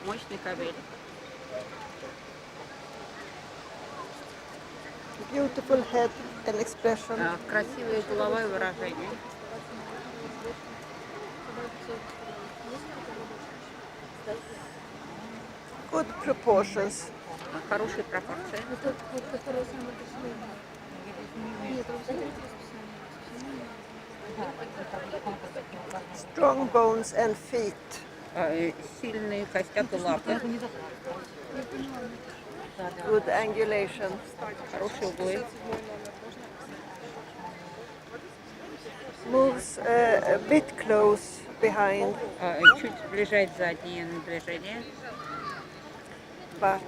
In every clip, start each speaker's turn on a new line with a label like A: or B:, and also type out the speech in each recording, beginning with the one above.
A: Мощный кобель.
B: Beautiful head and expression.
A: Красивая голова и выражение.
B: Good proportions.
A: Хорошие пропорции.
B: Strong bones and feet.
A: Сильные костяк и лапы.
B: Good angulation.
A: Хорошие углы.
B: Moves a bit close behind,
A: Чуть сближает заднее движение.
B: but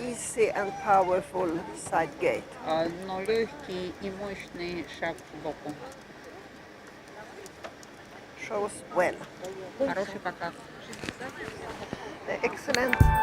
B: easy and powerful side gait.
A: Но легкий и мощный шаг сбоку.
B: Shows well.
A: Хороший показ.
B: Excellent.